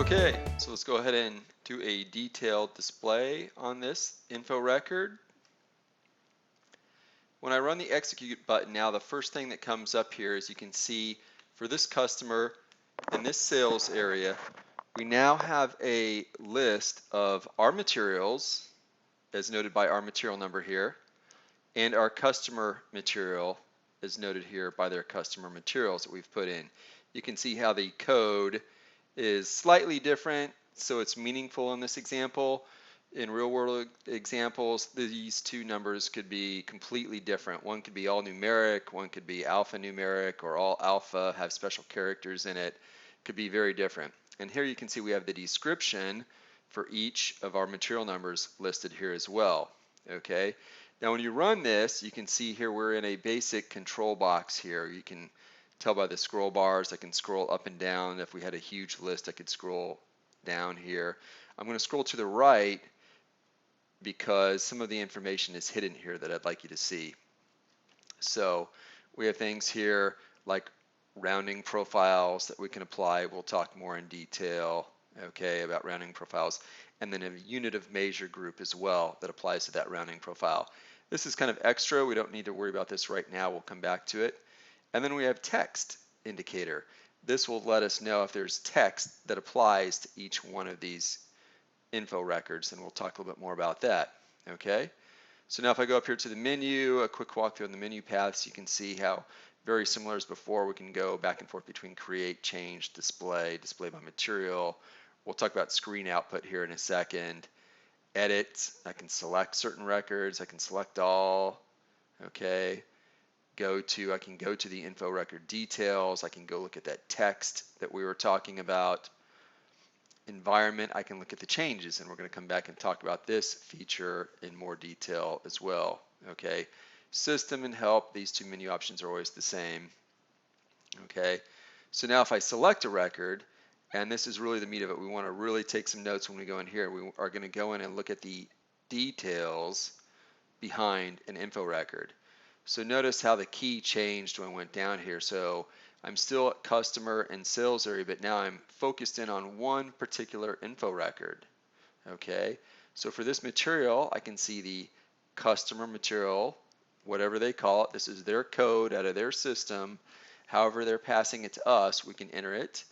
Okay, so let's go ahead and do a detailed display on this info record. When I run the execute button now, the first thing that comes up here is you can see for this customer in this sales area, we now have a list of our materials, as noted by our material number here, and our customer material, as noted here by their customer materials that we've put in. You can see how the code is slightly different, so it's meaningful in this example. In real world examples, these two numbers could be completely different. One could be all numeric, one could be alphanumeric, or all alpha, have special characters in it. Could be very different. And here you can see we have the description for each of our material numbers listed here as well. Okay. Now when you run this, you can see here we're in a basic control box here. You can tell by the scroll bars, I can scroll up and down. If we had a huge list, I could scroll down here. I'm going to scroll to the right because some of the information is hidden here that I'd like you to see. So we have things here like rounding profiles that we can apply. We'll talk more in detail, okay, about rounding profiles. And then a unit of measure group as well that applies to that rounding profile. This is kind of extra. We don't need to worry about this right now. We'll come back to it. And then we have text indicator. This will let us know if there's text that applies to each one of these info records, and we'll talk a little bit more about that. Okay, so now if I go up here to the menu, a quick walkthrough on the menu paths, you can see how very similar as before. We can go back and forth between create, change, display, display by material. We'll talk about screen output here in a second. Edit, I can select certain records, I can select all. Okay. I can go to the info record details. I can go look at that text that we were talking about. Environment, I can look at the changes, and we're going to come back and talk about this feature in more detail as well. Okay. System and help, these two menu options are always the same. Okay. So now if I select a record, and this is really the meat of it, we want to really take some notes when we go in here. We are going to go in and look at the details behind an info record. So notice how the key changed when I went down here. So I'm still at customer and sales area, but now I'm focused in on one particular info record. Okay, so for this material, I can see the customer material, whatever they call it. This is their code out of their system. However they're passing it to us, we can enter it.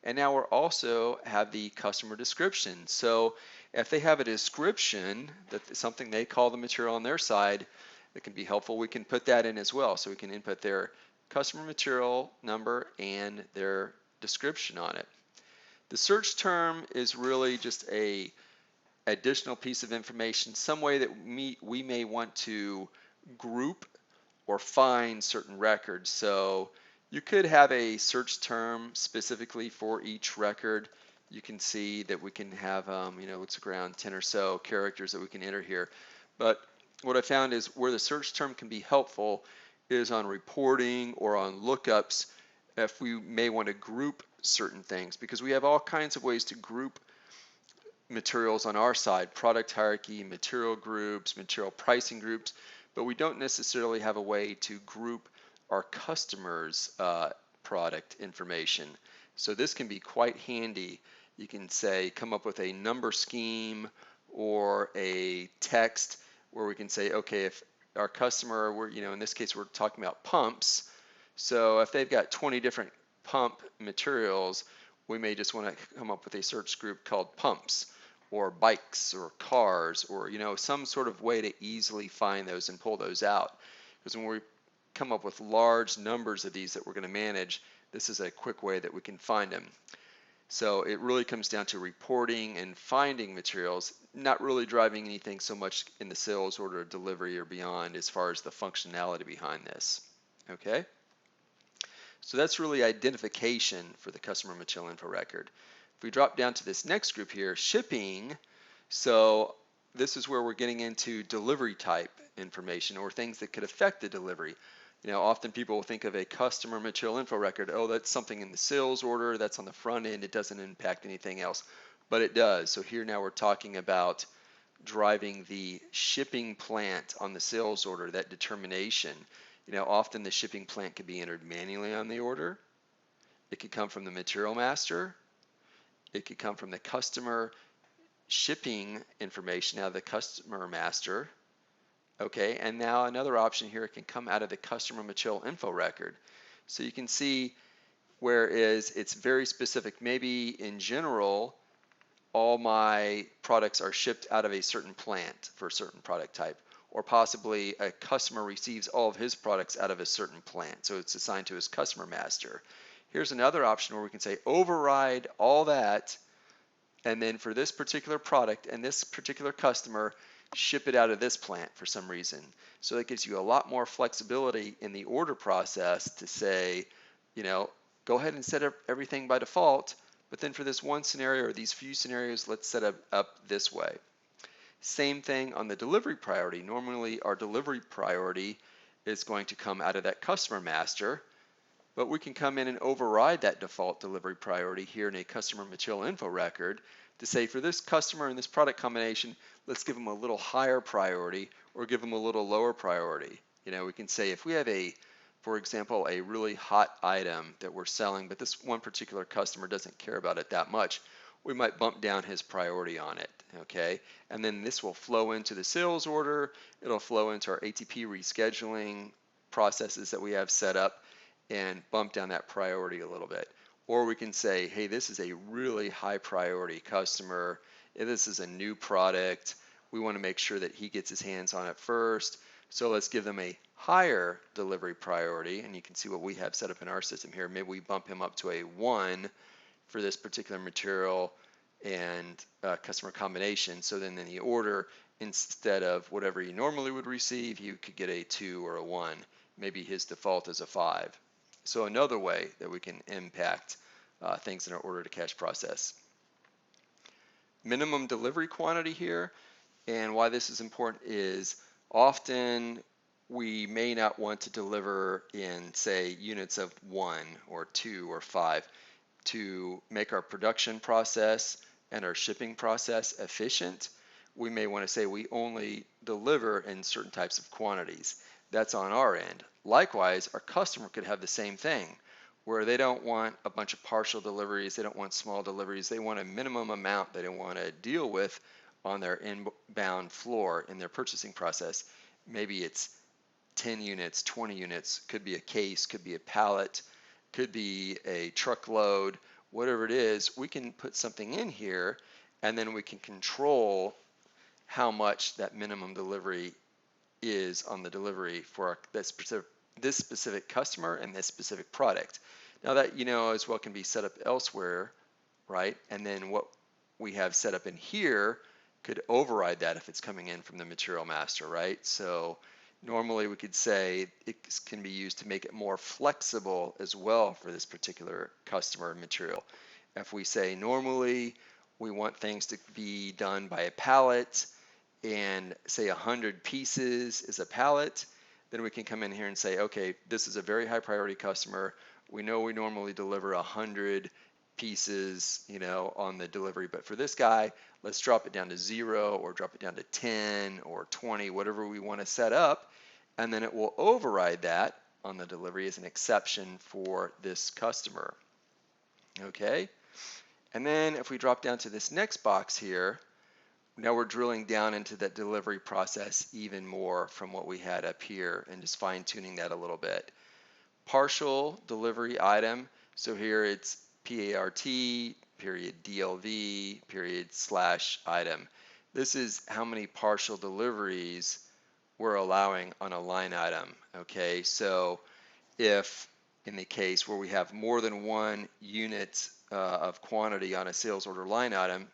And now we're also have the customer description. So if they have a description, that something they call the material on their side, that can be helpful, we can put that in as well. So we can input their customer material number and their description on it. The search term is really just a additional piece of information, some way that we may want to group or find certain records. So you could have a search term specifically for each record. You can see that we can have, looks like around 10 or so characters that we can enter here. But what I found is where the search term can be helpful is on reporting or on lookups if we may want to group certain things, because we have all kinds of ways to group materials on our side, product hierarchy, material groups, material pricing groups, but we don't necessarily have a way to group our customers' product information. So this can be quite handy. You can say come up with a number scheme or a text where we can say, okay, if our customer, in this case, we're talking about pumps. So if they've got 20 different pump materials, we may just want to come up with a search group called pumps or bikes or cars or, some sort of way to easily find those and pull those out. Because when we come up with large numbers of these that we're going to manage, this is a quick way that we can find them. So it really comes down to reporting and finding materials, not really driving anything so much in the sales order, delivery, or beyond as far as the functionality behind this. Okay? So that's really identification for the customer material info record. If we drop down to this next group here, shipping, so this is where we're getting into delivery type information or things that could affect the delivery. Often people will think of a customer material info record, oh, that's something in the sales order, that's on the front end, it doesn't impact anything else, but it does. So here now we're talking about driving the shipping plant on the sales order, that determination. Often the shipping plant could be entered manually on the order. It could come from the material master. It could come from the customer shipping information out of the customer master. Okay, and now another option here, it can come out of the customer material info record. So you can see whereas it's very specific. Maybe in general, all my products are shipped out of a certain plant for a certain product type, or possibly a customer receives all of his products out of a certain plant, so it's assigned to his customer master. Here's another option where we can say override all that, and then for this particular product and this particular customer, ship it out of this plant for some reason. So that gives you a lot more flexibility in the order process to say, you know, go ahead and set up everything by default, but then for this one scenario or these few scenarios, let's set up this way. Same thing on the delivery priority. Normally our delivery priority is going to come out of that customer master, but we can come in and override that default delivery priority here in a customer material info record to say for this customer and this product combination, let's give them a little higher priority or give them a little lower priority. You know, we can say if we have for example, a really hot item that we're selling, but this one particular customer doesn't care about it that much, we might bump down his priority on it, okay? And then this will flow into the sales order, it'll flow into our ATP rescheduling processes that we have set up, and bump down that priority a little bit. Or we can say, hey, this is a really high priority customer. This is a new product. We want to make sure that he gets his hands on it first. So let's give them a higher delivery priority. And you can see what we have set up in our system here. Maybe we bump him up to a 1 for this particular material and customer combination. So then in the order, instead of whatever he normally would receive, you could get a 2 or a 1. Maybe his default is a 5. So another way that we can impact things in our order to cash process. Minimum delivery quantity here, and why this is important is often we may not want to deliver in, say, units of 1 or 2 or 5 to make our production process and our shipping process efficient. We may want to say we only deliver in certain types of quantities. That's on our end. Likewise, our customer could have the same thing, where they don't want a bunch of partial deliveries, they don't want small deliveries, they want a minimum amount they don't want to deal with on their inbound floor in their purchasing process. Maybe it's 10 units, 20 units, could be a case, could be a pallet, could be a truckload, whatever it is. We can put something in here and then we can control how much that minimum delivery is on the delivery for this specific customer and this specific product. Now that, you know, as well can be set up elsewhere, right? And then what we have set up in here could override that if it's coming in from the material master, right? So normally we could say it can be used to make it more flexible as well for this particular customer material. If we say normally we want things to be done by a pallet and say 100 pieces is a pallet, then we can come in here and say, okay, this is a very high priority customer. We know we normally deliver 100 pieces, you know, on the delivery, but for this guy, let's drop it down to 0 or drop it down to 10 or 20, whatever we want to set up, and then it will override that on the delivery as an exception for this customer. Okay, and then if we drop down to this next box here, now we're drilling down into that delivery process even more from what we had up here and just fine tuning that a little bit. Partial delivery item, so here it's PART, period DLV, period / item. This is how many partial deliveries we're allowing on a line item, okay? So if in the case where we have more than 1 unit of quantity on a sales order line item,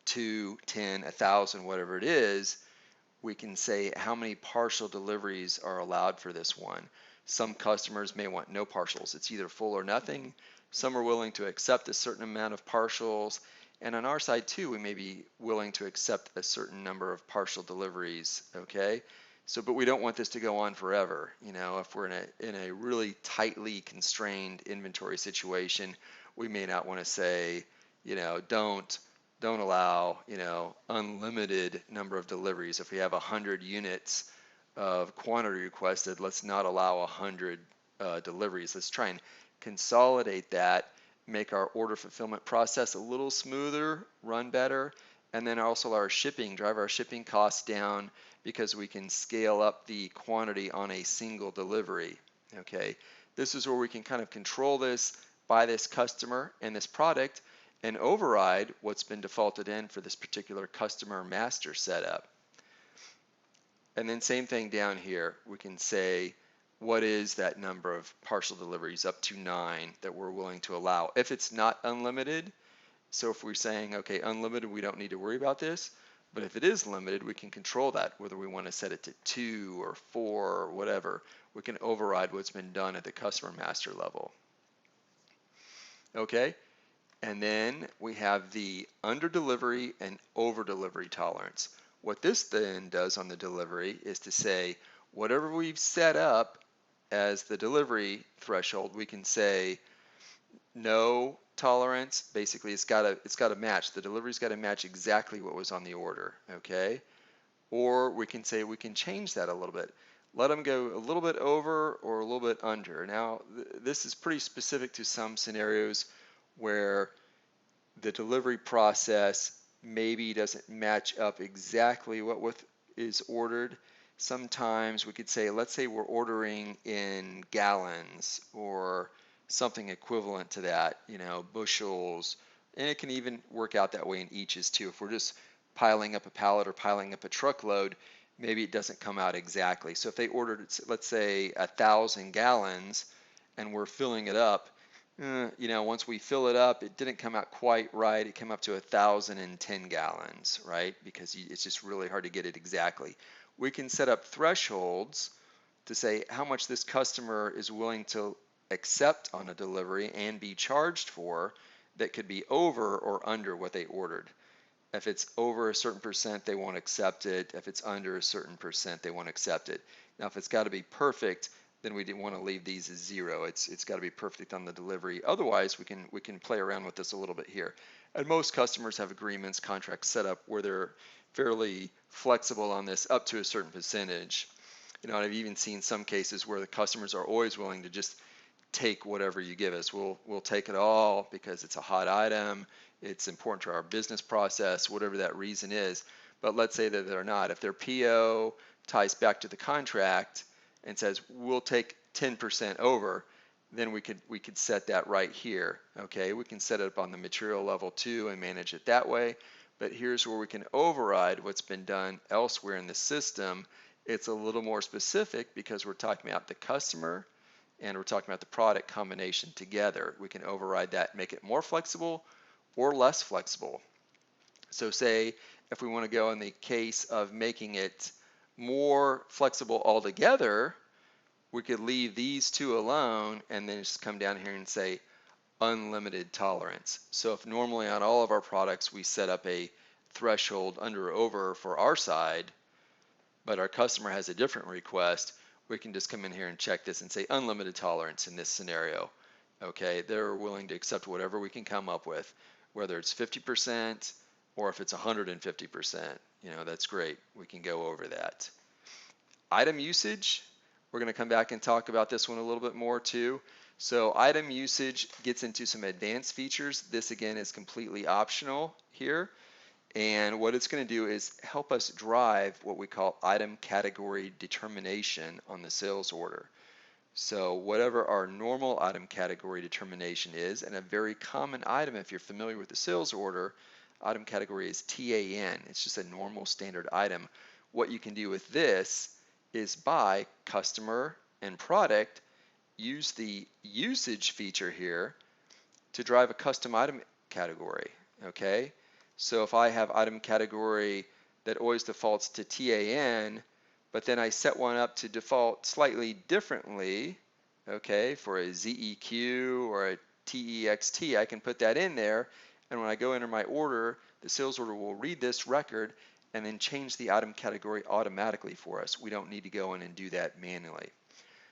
2, 10, 1,000, whatever it is, we can say how many partial deliveries are allowed for this one. Some customers may want no partials. It's either full or nothing. Some are willing to accept a certain amount of partials. And on our side too, we may be willing to accept a certain number of partial deliveries, okay? So, but we don't want this to go on forever. You know, if we're in a really tightly constrained inventory situation, we may not want to say, you know, don't allow, you know, unlimited number of deliveries. If we have 100 units of quantity requested, let's not allow 100 deliveries. Let's try and consolidate that make our order fulfillment process a little smoother, run better, and then also our shipping, drive our shipping costs down because we can scale up the quantity on a single delivery. Okay, this is where we can kind of control this by this customer and this product and override what's been defaulted in for this particular customer master setup. And then same thing down here, we can say, what is that number of partial deliveries up to 9 that we're willing to allow? If it's not unlimited, so if we're saying, okay, unlimited, we don't need to worry about this, but if it is limited, we can control that, whether we want to set it to 2 or 4 or whatever. We can override what's been done at the customer master level. Okay, and then we have the under delivery and over delivery tolerance. What this then does on the delivery is to say, whatever we've set up as the delivery threshold, we can say no tolerance. Basically, it's got to match. The delivery's got to match exactly what was on the order, okay? Or we can say we can change that a little bit. Let them go a little bit over or a little bit under. Now, this is pretty specific to some scenarios where the delivery process maybe doesn't match up exactly what is ordered. Sometimes we could say, let's say we're ordering in gallons or something equivalent to that, you know, bushels, and it can even work out that way in eaches too. If we're just piling up a pallet or piling up a truckload, maybe it doesn't come out exactly. So if they ordered, let's say 1,000 gallons and we're filling it up, you know, once we fill it up, it didn't come out quite right. It came up to 1,010 gallons, right? Because it's just really hard to get it exactly. We can set up thresholds to say how much this customer is willing to accept on a delivery and be charged for that could be over or under what they ordered. If it's over a certain percent, they won't accept it. If it's under a certain percent, they won't accept it. Now, if it's got to be perfect, then we didn't want to leave these as 0. It's got to be perfect on the delivery. Otherwise, we can play around with this a little bit here. And most customers have agreements, contracts set up where they're fairly flexible on this up to a certain percentage. You know, I've even seen some cases where the customers are always willing to just take whatever you give us. We'll take it all because it's a hot item. It's important to our business process, whatever that reason is. But let's say that they're not. If their PO ties back to the contract and says we'll take 10% over, then we could set that right here. Okay, we can set it up on the material level too and manage it that way. But here's where we can override what's been done elsewhere in the system. It's a little more specific because we're talking about the customer and we're talking about the product combination together. We can override that, make it more flexible or less flexible. So say if we want to go in the case of making it more flexible altogether, we could leave these two alone and then just come down here and say unlimited tolerance. So if normally on all of our products we set up a threshold under or over for our side, but our customer has a different request, we can just come in here and check this and say unlimited tolerance in this scenario. Okay, they're willing to accept whatever we can come up with, whether it's 50% or if it's 150%. You know, that's great. We can go over that. Item usage, we're going to come back and talk about this one a little bit more too. So item usage gets into some advanced features. This again is completely optional here. And what it's going to do is help us drive what we call item category determination on the sales order. So whatever our normal item category determination is, and a very common item if you're familiar with the sales order, item category is TAN. It's just a normal standard item. What you can do with this is by customer and product, use the usage feature here to drive a custom item category, okay? So if I have item category that always defaults to TAN, but then I set one up to default slightly differently, okay, for a ZEQ or a TEXT, I can put that in there, and when I go enter my order, the sales order will read this record and then change the item category automatically for us. We don't need to go in and do that manually.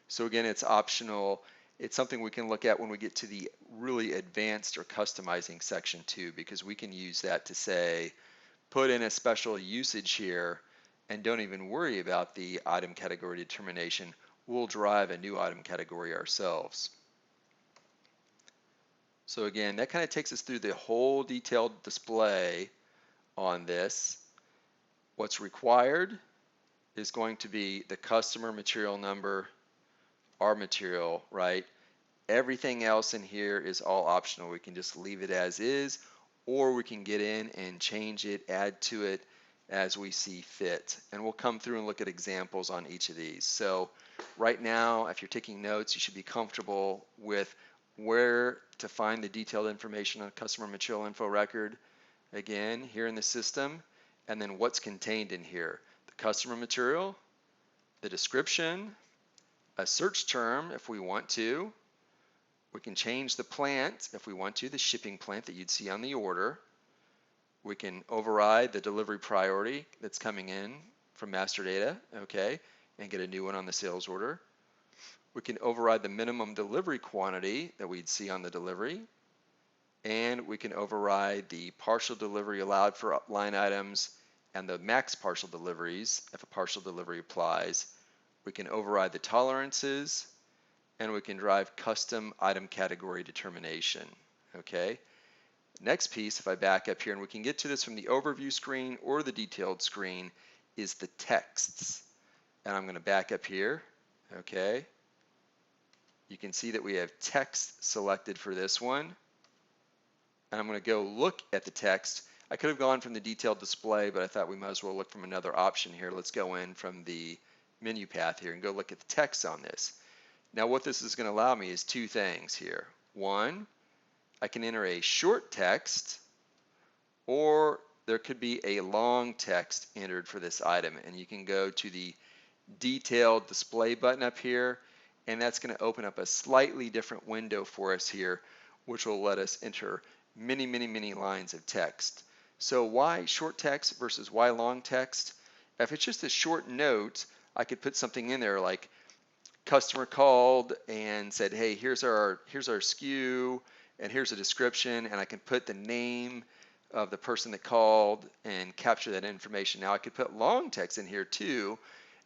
So again, it's optional. It's something we can look at when we get to the really advanced or customizing section too, because we can use that to say, put in a special usage here and don't even worry about the item category determination. We'll drive a new item category ourselves. So again, that kind of takes us through the whole detailed display on this. What's required is going to be the customer material number, our material, right? Everything else in here is all optional. We can just leave it as is, or we can get in and change it, add to it as we see fit. And we'll come through and look at examples on each of these. So right now, if you're taking notes, you should be comfortable with where to find the detailed information on customer material info record, again, here in the system, and then what's contained in here. The customer material, the description, a search term if we want to. We can change the plant if we want to, the shipping plant that you'd see on the order. We can override the delivery priority that's coming in from master data, okay, and get a new one on the sales order. We can override the minimum delivery quantity that we'd see on the delivery. And we can override the partial delivery allowed for line items and the max partial deliveries if a partial delivery applies. We can override the tolerances, and we can drive custom item category determination. Okay. Next piece, if I back up here, and we can get to this from the overview screen or the detailed screen, is the texts. And I'm going to back up here. Okay. You can see that we have text selected for this one. And I'm going to go look at the text. I could have gone from the detailed display, but I thought we might as well look from another option here. Let's go in from the menu path here and go look at the text on this. Now what this is going to allow me is two things here. One, I can enter a short text, or there could be a long text entered for this item, and you can go to the detailed display button up here, and that's going to open up a slightly different window for us here, which will let us enter many lines of text. So why short text versus why long text? If it's just a short note, I could put something in there like customer called and said, hey, here's our SKU and here's a description, and I can put the name of the person that called and capture that information. Now I could put long text in here too,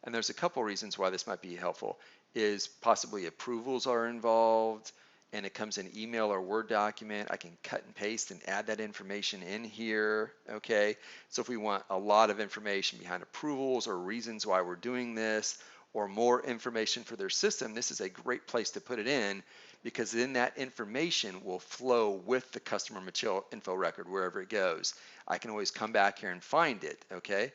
and there's a couple reasons why this might be helpful. Is possibly approvals are involved, and it comes in email or Word document. I can cut and paste and add that information in here, okay? So if we want a lot of information behind approvals or reasons why we're doing this, or more information for their system, this is a great place to put it in, because then that information will flow with the customer material info record wherever it goes. I can always come back here and find it, okay?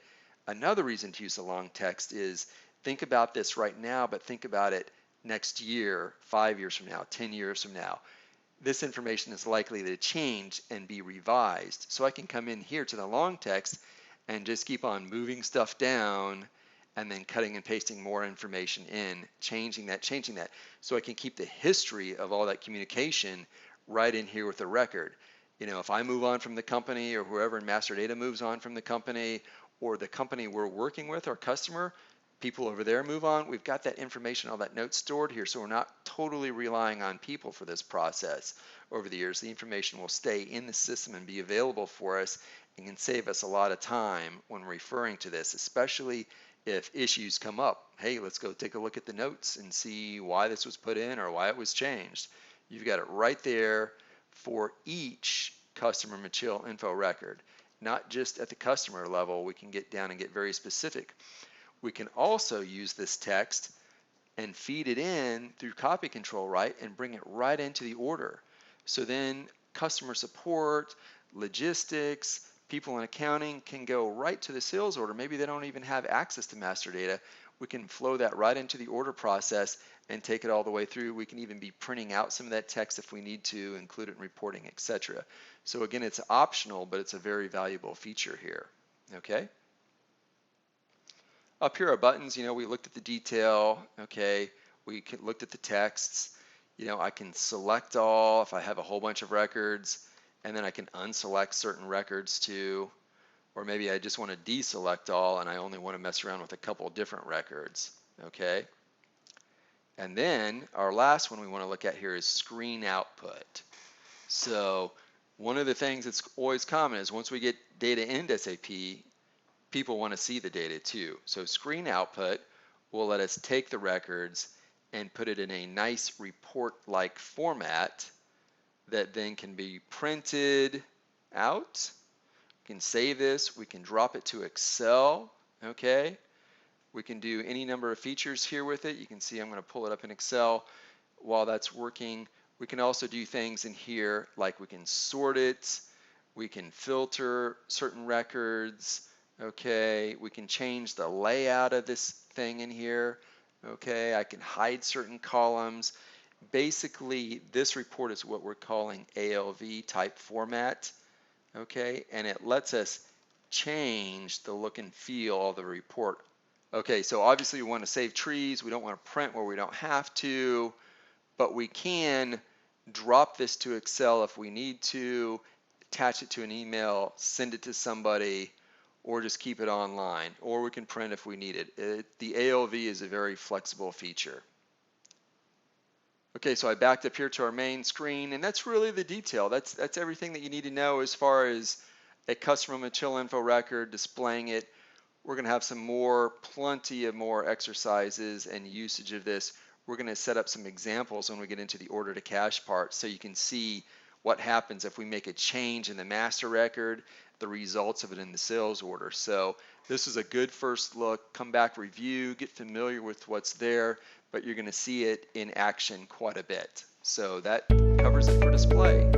Another reason to use the long text is, think about this right now, but think about it next year, 5 years from now, 10 years from now. This information is likely to change and be revised. So I can come in here to the long text and just keep on moving stuff down and then cutting and pasting more information in, changing that. So I can keep the history of all that communication right in here with the record. You know, if I move on from the company, or whoever in master data moves on from the company, or the company we're working with, our customer, people over there move on, we've got that information, all that notes stored here, so we're not totally relying on people for this process over the years. The information will stay in the system and be available for us, and can save us a lot of time when referring to this, especially if issues come up. Hey, let's go take a look at the notes and see why this was put in or why it was changed. You've got it right there for each customer material info record, not just at the customer level. We can get down and get very specific. We can also use this text and feed it in through copy control, right, and bring it right into the order. So then customer support, logistics, people in accounting can go right to the sales order. Maybe they don't even have access to master data. We can flow that right into the order process and take it all the way through. We can even be printing out some of that text if we need to, include it in reporting, etc. So again, it's optional, but it's a very valuable feature here. Okay. Up here are buttons. You know, we looked at the detail. Okay. We looked at the texts. You know, I can select all if I have a whole bunch of records, and then I can unselect certain records too. Or maybe I just want to deselect all and I only want to mess around with a couple of different records. Okay. And then our last one we want to look at here is screen output. So one of the things that's always common is once we get data into SAP, people want to see the data too. So screen output will let us take the records and put it in a nice report-like format that then can be printed out. We can save this, we can drop it to Excel, okay? We can do any number of features here with it. You can see I'm going to pull it up in Excel while that's working. We can also do things in here like we can sort it, we can filter certain records, okay? We can change the layout of this thing in here, okay? I can hide certain columns. Basically, this report is what we're calling ALV type format, okay? And it lets us change the look and feel of the report. Okay, so obviously we want to save trees. We don't want to print where we don't have to, but we can drop this to Excel if we need to, attach it to an email, send it to somebody, or just keep it online, or we can print if we need it. The ALV is a very flexible feature. Okay, so I backed up here to our main screen, and that's really the detail. That's everything that you need to know as far as a customer material info record, displaying it. We're going to have plenty of more exercises and usage of this. We're going to set up some examples when we get into the order to cash part so you can see what happens if we make a change in the master record, the results of it in the sales order. So this is a good first look. Come back, review, get familiar with what's there, but you're going to see it in action quite a bit. So that covers it for display.